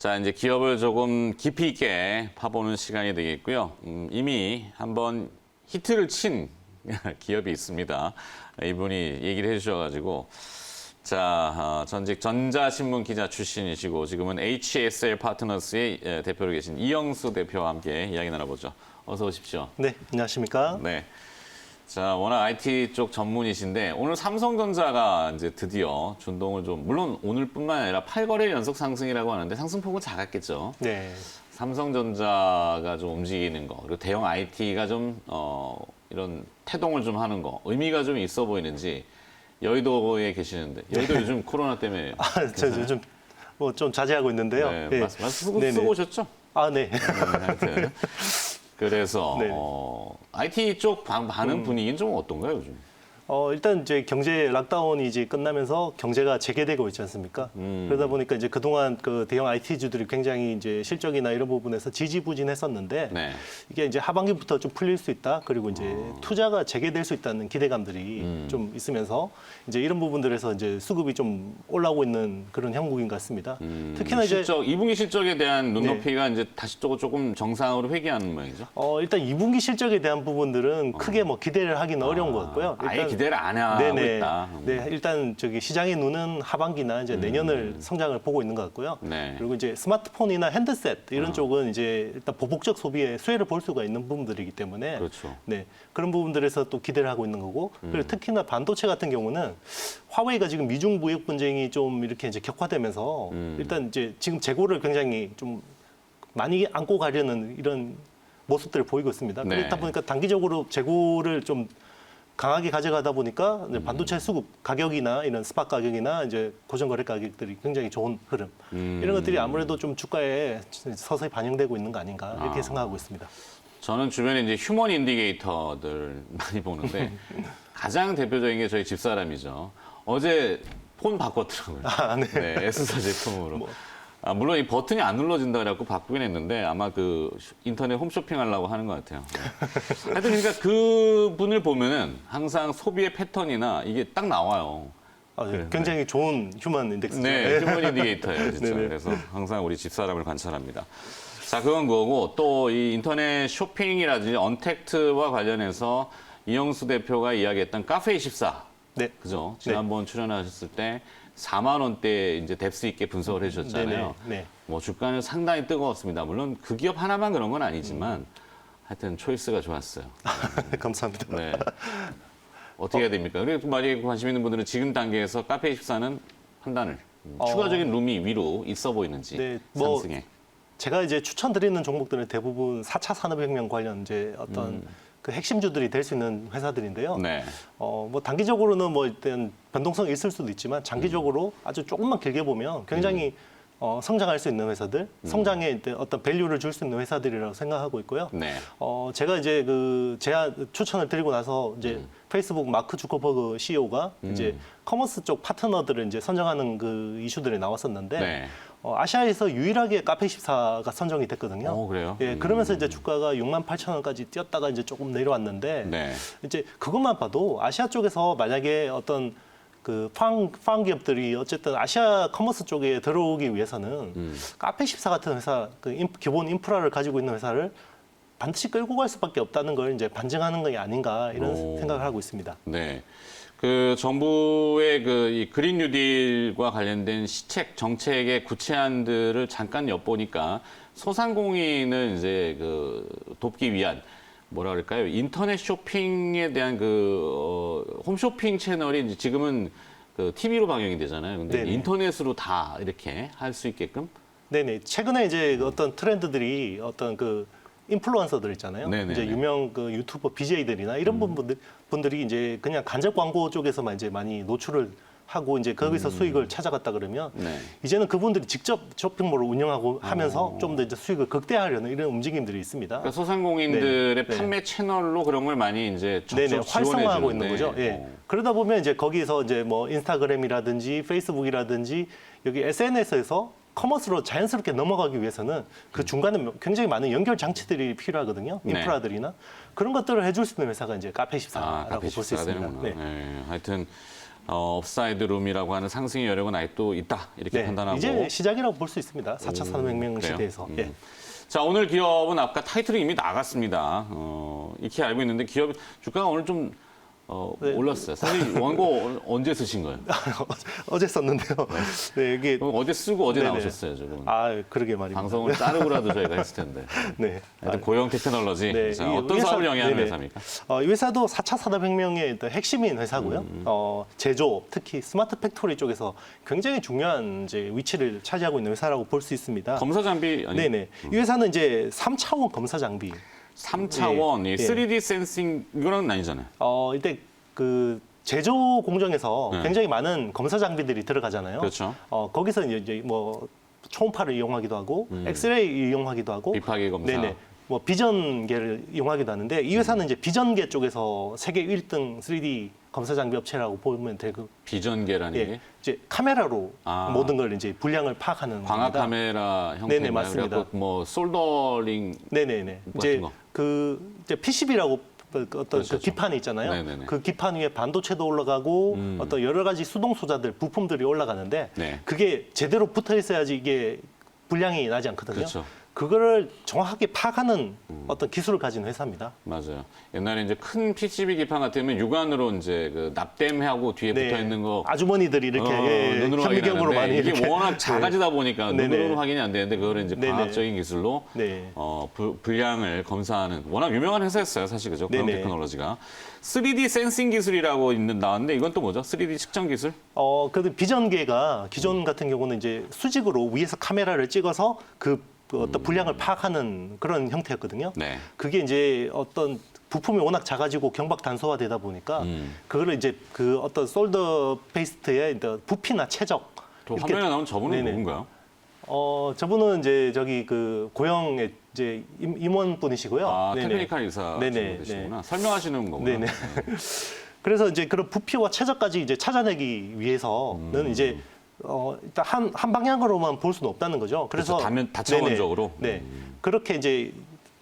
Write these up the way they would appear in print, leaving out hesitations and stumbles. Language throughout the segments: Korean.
자, 이제 기업을 조금 깊이 있게 파보는 시간이 되겠고요. 이미 한번 히트를 친 기업이 있습니다. 이분이 얘기를 해주셔가지고, 자, 전직 전자신문 기자 출신이시고 지금은 HSL 파트너스의 대표로 계신 이영수 대표와 함께 이야기 나눠보죠. 어서 오십시오. 네, 안녕하십니까? 네. 자, 워낙 IT 쪽 전문이신데 오늘 삼성전자가 이제 드디어 준동을 좀, 물론 오늘뿐만 아니라 8거래 연속 상승이라고 하는데 상승폭은 작았겠죠. 네. 삼성전자가 좀 움직이는 거, 그리고 대형 IT가 좀 이런 태동을 좀 하는 거, 의미가 좀 있어 보이는지. 여의도에 계시는데, 여의도 요즘 코로나 때문에. 저 요즘 뭐 좀 자제하고 있는데요. 네, 네. 마스크 쓰고 오셨죠? 아, 네. 하여튼. 그래서 네. IT 쪽 반응 분위기는 좀 어떤가요, 요즘? 일단 이제 경제 락다운이 이제 끝나면서 경제가 재개되고 있지 않습니까? 그러다 보니까 이제 그동안 그 대형 IT주들이 굉장히 이제 실적이나 이런 부분에서 지지부진했었는데 네. 이게 이제 하반기부터 좀 풀릴 수 있다. 그리고 이제 투자가 재개될 수 있다는 기대감들이 좀 있으면서 이제 이런 부분들에서 이제 수급이 좀 올라오고 있는 그런 형국인 것 같습니다. 특히나 이제 2분기 실적에 대한 눈높이가 이제 다시 조금 정상으로 회귀하는 모양이죠? 일단 2분기 실적에 대한 부분들은 크게 뭐 기대를 하기는 어려운 것 같고요. 아예 기대를 안 하고 있다. 네, 일단 저기 시장의 눈은 하반기나 이제 내년을 성장을 보고 있는 것 같고요. 네. 그리고 이제 스마트폰이나 핸드셋 이런 쪽은 이제 일단 보복적 소비에 수혜를 볼 수가 있는 부분들이기 때문에 그렇죠. 네, 그런 부분들에서 또 기대를 하고 있는 거고 그리고 특히나 반도체 같은 경우는 화웨이가 지금 미중 무역 분쟁이 좀 이렇게 이제 격화되면서 일단 이제 지금 재고를 굉장히 좀 많이 안고 가려는 이런 모습들을 보이고 있습니다. 네. 그렇다 보니까 단기적으로 재고를 좀 강하게 가져가다 보니까 이제 반도체 수급 가격이나 이런 스팟 가격이나 이제 고정거래 가격들이 굉장히 좋은 흐름 이런 것들이 아무래도 좀 주가에 서서히 반영되고 있는 거 아닌가 이렇게 생각하고 있습니다. 저는 주변에 이제 휴먼 인디게이터들 많이 보는데 가장 대표적인 게 저희 집사람이죠. 어제 폰 바꿨더라고요. 아, 네. 네, S사 제품으로. 물론 이 버튼이 안 눌러진다 그래갖고 바꾸긴 했는데 아마 그 인터넷 홈쇼핑 하려고 하는 것 같아요. 네. 하여튼 그러니까 그 분을 보면은 항상 소비의 패턴이나 이게 딱 나와요. 네. 굉장히 좋은 휴먼 인덱스죠. 네, 휴먼 인디게이터예요, 진짜. 네네. 그래서 항상 우리 집사람을 관찰합니다. 자, 그건 그거고 또 이 인터넷 쇼핑이라든지 언택트와 관련해서 이영수 대표가 이야기했던 카페24. 네. 그죠? 지난번 출연하셨을 때 4만 원대 이제 뎁스 있게 분석을 해주셨잖아요. 네. 뭐 주가는 상당히 뜨거웠습니다. 물론 그 기업 하나만 그런 건 아니지만 하여튼 초이스가 좋았어요. 감사합니다. 네. 어떻게 해야 됩니까? 그리고 만약에 관심 있는 분들은 지금 단계에서 카페24는 판단을 추가적인 룸이 위로 있어 보이는지 네, 뭐 상승에. 제가 이제 추천드리는 종목들은 대부분 4차 산업혁명 관련 이제 어떤 그 핵심주들이 될 수 있는 회사들인데요. 네. 뭐 단기적으로는 뭐 일단 변동성이 있을 수도 있지만 장기적으로 아주 조금만 길게 보면 굉장히 성장할 수 있는 회사들, 성장에 어떤 밸류를 줄 수 있는 회사들이라고 생각하고 있고요. 네. 제가 이제 제가 추천을 드리고 나서 이제 페이스북 마크 주커버그 CEO가 이제 커머스 쪽 파트너들을 이제 선정하는 그 이슈들이 나왔었는데 네. 아시아에서 유일하게 카페24가 선정이 됐거든요. 그래요? 예, 그러면서 이제 주가가 68,000원까지 뛰었다가 이제 조금 내려왔는데 네. 이제 그것만 봐도 아시아 쪽에서 만약에 어떤 그 팡 기업들이 어쨌든 아시아 커머스 쪽에 들어오기 위해서는 카페24 같은 회사, 기본 인프라를 가지고 있는 회사를 반드시 끌고 갈 수밖에 없다는 걸 이제 반증하는 게 아닌가 이런 생각을 하고 있습니다. 네. 그 정부의 이 그린 뉴딜과 관련된 시책 정책의 구체안들을 잠깐 엿보니까 소상공인을 이제 돕기 위한 뭐라 그럴까요? 인터넷 쇼핑에 대한 홈쇼핑 채널이 이제 지금은 TV로 방영이 되잖아요. 근데 네네. 인터넷으로 다 이렇게 할 수 있게끔. 네네. 최근에 이제 어떤 트렌드들이 어떤 인플루언서들 있잖아요. 네네네. 이제 유명 유튜버 BJ들이나 이런 분들이 이제 그냥 간접 광고 쪽에서만 이제 많이 노출을 하고 이제 거기서 수익을 찾아갔다 그러면 네. 이제는 그분들이 직접 쇼핑몰을 운영하고 하면서 좀 더 이제 수익을 극대화하려는 이런 움직임들이 있습니다. 그러니까 소상공인들의 네. 판매 채널로 그런 걸 많이 이제 적극 네네, 활성화하고 있는 거죠. 지원해 예. 주는데. 그러다 보면 이제 거기서 이제 뭐 인스타그램이라든지 페이스북이라든지 여기 SNS에서 커머스로 자연스럽게 넘어가기 위해서는 그 중간에 굉장히 많은 연결 장치들이 필요하거든요. 네. 인프라들이나 그런 것들을 해줄 수 있는 회사가 이제 카페24라고 볼 수 있습니다. 네. 하여튼 업사이드 룸이라고 하는 상승의 여력은 아직도 있다 이렇게 네, 판단하고. 이제 시작이라고 볼 수 있습니다. 4차 산업혁명 그래요? 시대에서. 예. 자, 오늘 기업은 아까 타이틀이 이미 나갔습니다. 익히 알고 있는데 기업 주가가 오늘 좀 네. 올랐어요. 사실 원고 언제 쓰신 거예요? 어제 썼는데요. 네, 이게 그럼 어제 쓰고 어제 네네. 나오셨어요, 지금. 그러게 말입니다. 방송을 자르고라도 저희가 했을 텐데. 네. 하여튼 고영 테크놀로지. 네, 자, 이 어떤 회사- 사업을 영위하는 네네. 회사입니까? 이 회사도 4차 산업혁명의 어떤 핵심인 회사고요. 제조, 특히 스마트 팩토리 쪽에서 굉장히 중요한 이제 위치를 차지하고 있는 회사라고 볼 수 있습니다. 검사 장비 아니 네네. 이 회사는 이제 3차원 검사 장비. 3차원 예. 3D 센싱 이거는 아니잖아요. 이때 그 제조 공정에서 네. 굉장히 많은 검사 장비들이 들어가잖아요. 그렇죠. 거기서 이제 뭐 초음파를 이용하기도 하고 엑스레이 이용하기도 하고 비파기 검사. 네네. 뭐 비전계를 이용하기도 하는데 이 회사는 이제 비전계 쪽에서 세계 1등 3D 검사 장비 업체라고 보면 되고 비전계라는 예, 게 이제 카메라로 아. 모든 걸 이제 분량을 파악하는 광학 겁니다. 카메라 형태인가요? 네네, 맞습니다. 그래갖고 뭐 솔더링 네네네. 같은 이제 거. 이제 PCB라고 어떤 그렇죠, 그 기판이 있잖아요. 네네네. 그 기판 위에 반도체도 올라가고 어떤 여러 가지 수동 소자들 부품들이 올라가는데 네. 그게 제대로 붙어 있어야지 이게 분량이 나지 않거든요. 그렇죠. 그거를 정확하게 파악하는 어떤 기술을 가진 회사입니다. 맞아요. 옛날에 이제 큰 PCB 기판 같으면 육안으로 이제 그 납땜하고 뒤에 네. 붙어 있는 거 아주머니들이 이렇게 눈으로 현미경으로 많이 확인하는데 이게 이렇게 워낙 작아지다 보니까 네네. 눈으로는 확인이 안 되는데 그거를 이제 네네. 과학적인 기술로 네. 분량을 검사하는 워낙 유명한 회사였어요, 사실 그죠? 고영 네네. 테크놀로지가 3D 센싱 기술이라고 나왔는데 이건 또 뭐죠? 3D 측정 기술? 그래도 비전계가 기존 같은 경우는 이제 수직으로 위에서 카메라를 찍어서 그 어떤 분량을 파악하는 그런 형태였거든요. 네. 그게 이제 어떤 부품이 워낙 작아지고 경박 단소화되다 보니까 그거를 이제 그 어떤 솔더 페이스트의 부피나 채적 저 이렇게- 화면에 나온 저분은 네네. 누군가요? 저분은 이제 저기 그 고영의 이제 임원분이시고요. 아, 네네. 테크니컬 이사 네네, 되시구나. 설명하시는 거구나. 네네. 그래서 이제 그런 부피와 최저까지 이제 찾아내기 위해서는 이제 일단 한 방향으로만 볼 수는 없다는 거죠. 그래서 그렇죠. 다차원적으로. 네네. 네. 그렇게 이제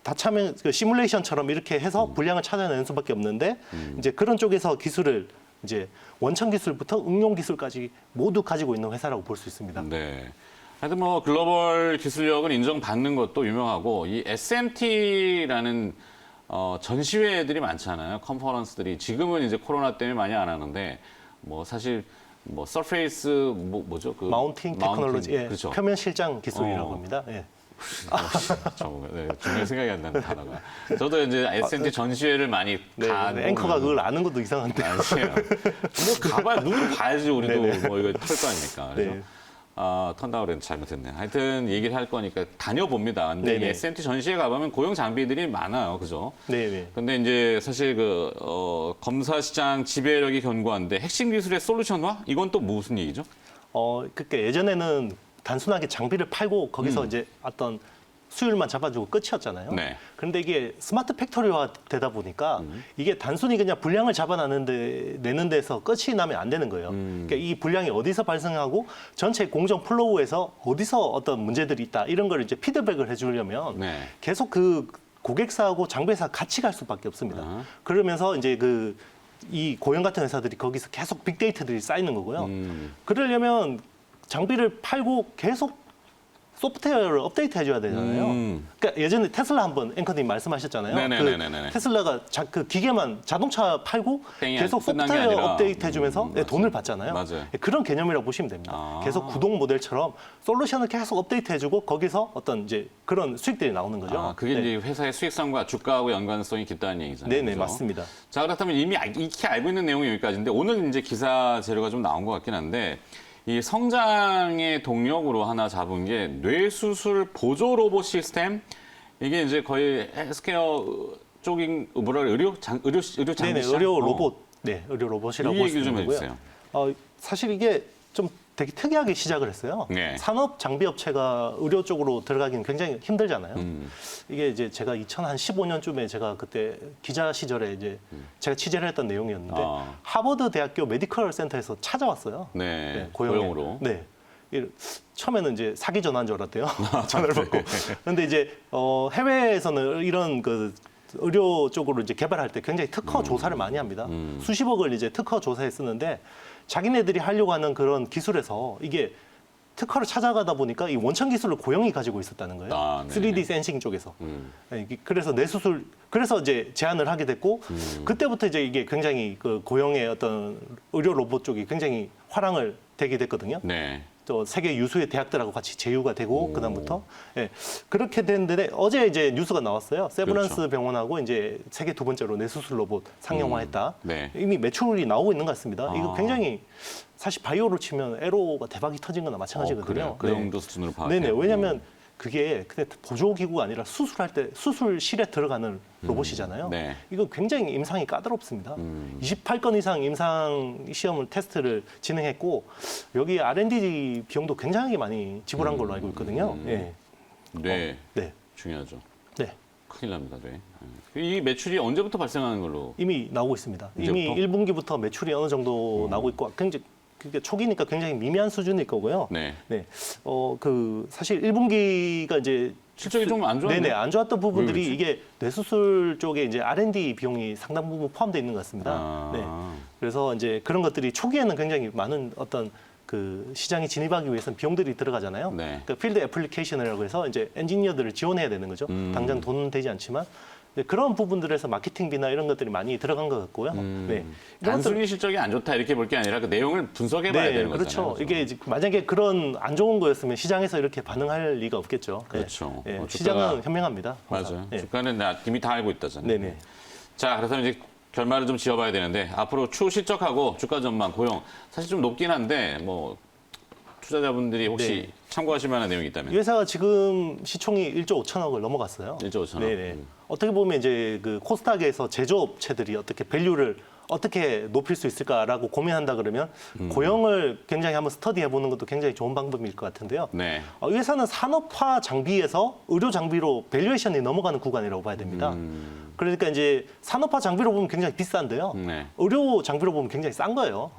다차면 그 시뮬레이션처럼 이렇게 해서 분량을 찾아내는 수밖에 없는데 이제 그런 쪽에서 기술을 이제 원천 기술부터 응용 기술까지 모두 가지고 있는 회사라고 볼 수 있습니다. 네. 하여튼 뭐 글로벌 기술력을 인정받는 것도 유명하고 이 SMT라는 전시회들이 많잖아요. 컨퍼런스들이 지금은 이제 코로나 때문에 많이 안 하는데 뭐 사실 뭐 서페이스 뭐죠? 그 마운팅 테크놀로지, 예, 그렇죠. 표면 실장 기술이라고 합니다. 예. 네, 중간에 생각이 안 나는 단어가. 저도 이제 SMT 전시회를 많이 네, 가고 앵커가 그걸 아는 것도 이상한데. 아니에요. 뭐 가봐야 눈으로 봐야지 우리도 뭐 이거 털 거 아닙니까? 그래서 네. 턴다운은 잘못했네. 하여튼 얘기를 할 거니까 다녀봅니다. 근데 이 네네. SMT 전시회 가보면 고용 장비들이 많아요, 그죠? 네네. 근데 이제 사실 그 검사 시장 지배력이 견고한데 핵심 기술의 솔루션화 이건 또 무슨 얘기죠? 그러니까 예전에는 단순하게 장비를 팔고 거기서 이제 어떤 수율만 잡아주고 끝이었잖아요. 네. 그런데 이게 스마트 팩토리화 되다 보니까 이게 단순히 그냥 분량을 내는 데서 끝이 나면 안 되는 거예요. 그러니까 이 분량이 어디서 발생하고 전체 공정 플로우에서 어디서 어떤 문제들이 있다 이런 걸 이제 피드백을 해주려면 네. 계속 그 고객사하고 장비사 같이 갈 수밖에 없습니다. 아. 그러면서 이제 이 고영 같은 회사들이 거기서 계속 빅데이터들이 쌓이는 거고요. 그러려면 장비를 팔고 계속 소프트웨어를 업데이트 해줘야 되잖아요. 그러니까 예전에 테슬라 한번 앵커님 말씀하셨잖아요. 네네네네네. 테슬라가 그 기계만 자동차 팔고 땡이 계속 끝난 게 소프트웨어 아니라. 업데이트 해주면서 돈을 받잖아요. 맞아요. 그런 개념이라고 보시면 됩니다. 아. 계속 구동 모델처럼 솔루션을 계속 업데이트 해주고 거기서 어떤 이제 그런 수익들이 나오는 거죠. 그게 네. 이제 회사의 수익성과 주가하고 연관성이 깊다는 얘기잖아요. 네네, 그죠? 맞습니다. 자, 그렇다면 이미 익히 알고 있는 내용이 여기까지인데 오늘 이제 기사 재료가 좀 나온 것 같긴 한데 이 성장의 동력으로 하나 잡은 게 뇌수술 보조 로봇 시스템 이게 이제 거의 헬스케어 쪽인 의료 장비 네네, 시장? 의료 로봇, 의료 로봇이라고 이 볼 수 얘기 좀 있는 거고요. 해주세요. 사실 이게 좀 되게 특이하게 시작을 했어요. 네. 산업 장비 업체가 의료 쪽으로 들어가기는 굉장히 힘들잖아요. 이게 이제 제가 2015년쯤에 제가 그때 기자 시절에 이제 제가 취재를 했던 내용이었는데 하버드 대학교 메디컬 센터에서 찾아왔어요. 네, 고용에. 고용으로. 네. 처음에는 이제 사기 전화인 줄 알았대요. 전화를 받고. 그런데 이제 해외에서는 이런 그 의료 쪽으로 이제 개발할 때 굉장히 특허 조사를 많이 합니다. 수십억을 이제 특허 조사에 쓰는데 자기네들이 하려고 하는 그런 기술에서 이게 특허를 찾아가다 보니까 이 원천 기술을 고영이 가지고 있었다는 거예요. 아, 네네. 3D 센싱 쪽에서. 그래서 뇌수술, 그래서 이제 제안을 하게 됐고, 그때부터 이제 이게 굉장히 그 고영의 어떤 의료 로봇 쪽이 굉장히 화랑을 되게 됐거든요. 네. 또 세계 유수의 대학들하고 같이 제휴가 되고 그다음부터 예, 그렇게 됐는데 어제 이제 뉴스가 나왔어요. 세브란스 그렇죠. 병원하고 이제 세계 두 번째로 뇌수술 로봇 상용화했다. 네. 이미 매출이 나오고 있는 것 같습니다. 이거 아. 굉장히 사실 바이오로 치면 에로가 대박이 터진 거나 마찬가지거든요. 그래요? 그 네. 정도 수준으로 파악해요. 네네. 왜냐하면 그게 근데 보조기구가 아니라 수술할 때 수술실에 들어가는 로봇이잖아요. 네. 이거 굉장히 임상이 까다롭습니다. 28건 이상 임상 시험을 테스트를 진행했고 여기 R&D 비용도 굉장히 많이 지불한 걸로 알고 있거든요. 예. 네. 네. 중요하죠. 네. 큰일 납니다. 네. 이 매출이 언제부터 발생하는 걸로? 이미 나오고 있습니다. 이미 이제부터? 1분기부터 매출이 어느 정도 나오고 있고 굉장히 그게 초기니까 굉장히 미미한 수준일 거고요. 네. 네. 사실 1분기가 이제 실적이 좀 안 좋았네요. 네네, 안 좋았던 부분들이 왜 그렇지? 이게 뇌수술 쪽에 이제 R&D 비용이 상당 부분 포함되어 있는 것 같습니다. 아. 네. 그래서 이제 그런 것들이 초기에는 굉장히 많은 어떤 그 시장에 진입하기 위해서는 비용들이 들어가잖아요. 네. 그 필드 애플리케이션이라고 해서 이제 엔지니어들을 지원해야 되는 거죠. 당장 돈은 되지 않지만 네, 그런 부분들에서 마케팅비나 이런 것들이 많이 들어간 것 같고요. 네. 이런 것들- 단순히 실적이 안 좋다 이렇게 볼 게 아니라 그 내용을 분석해봐야 네, 되는 그렇죠. 거잖아요. 이게 이제 만약에 그런 안 좋은 거였으면 시장에서 이렇게 반응할 리가 없겠죠. 네. 그렇죠. 네, 주가가- 시장은 현명합니다. 항상. 맞아요. 네. 주가는 이미 다 알고 있다잖아요. 네네. 자, 그래서 이제 결말을 좀 지어봐야 되는데 앞으로 추후 실적하고 주가 전망, 고용 사실 좀 높긴 한데 뭐 투자자분들이 혹시 네. 참고하실 만한 내용이 있다면 이 회사가 지금 시총이 1조 5천억을 넘어갔어요. 1조 5천억. 네네. 어떻게 보면 이제 그 코스닥에서 제조업체들이 어떻게 밸류를 어떻게 높일 수 있을까라고 고민한다 그러면 고용을 굉장히 한번 스터디해 보는 것도 굉장히 좋은 방법일 것 같은데요. 네. 이 회사는 산업화 장비에서 의료 장비로 밸류에이션이 넘어가는 구간이라고 봐야 됩니다. 그러니까 이제 산업화 장비로 보면 굉장히 비싼데요. 네. 의료 장비로 보면 굉장히 싼 거예요.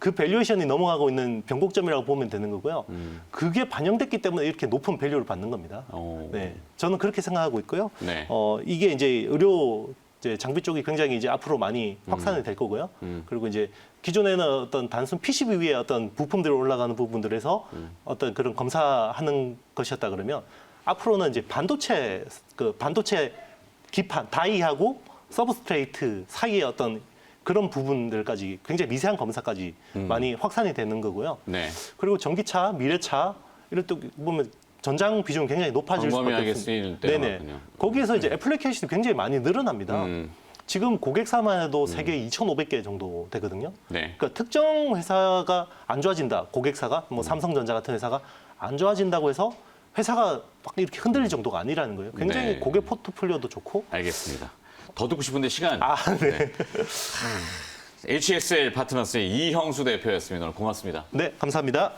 그 밸류에이션이 넘어가고 있는 변곡점이라고 보면 되는 거고요. 그게 반영됐기 때문에 이렇게 높은 밸류를 받는 겁니다. 오. 네, 저는 그렇게 생각하고 있고요. 네. 이게 이제 의료 이제 장비 쪽이 굉장히 이제 앞으로 많이 확산이 될 거고요. 그리고 이제 기존에는 어떤 단순 PCB 위에 어떤 부품들이 올라가는 부분들에서 어떤 그런 검사하는 것이었다 그러면 앞으로는 이제 반도체 기판 다이하고 서브스트레이트 사이의 어떤 그런 부분들까지 굉장히 미세한 검사까지 많이 확산이 되는 거고요. 네. 그리고 전기차, 미래차 이런 또 보면 전장 비중이 굉장히 높아질 수밖에 광범위하게 없습니다. 쓰일 때가 네네. 많군요. 거기에서 이제 애플리케이션이 굉장히 많이 늘어납니다. 지금 고객사만 해도 세계 2,500개 정도 되거든요. 네. 그러니까 특정 회사가 안 좋아진다. 고객사가 뭐 삼성전자 같은 회사가 안 좋아진다고 해서 회사가 막 이렇게 흔들릴 정도가 아니라는 거예요. 굉장히 네. 고객 포트폴리오도 좋고. 알겠습니다. 더 듣고 싶은데 시간. 네. HXL 파트너스의 이형수 대표였습니다. 오늘 고맙습니다. 네, 감사합니다.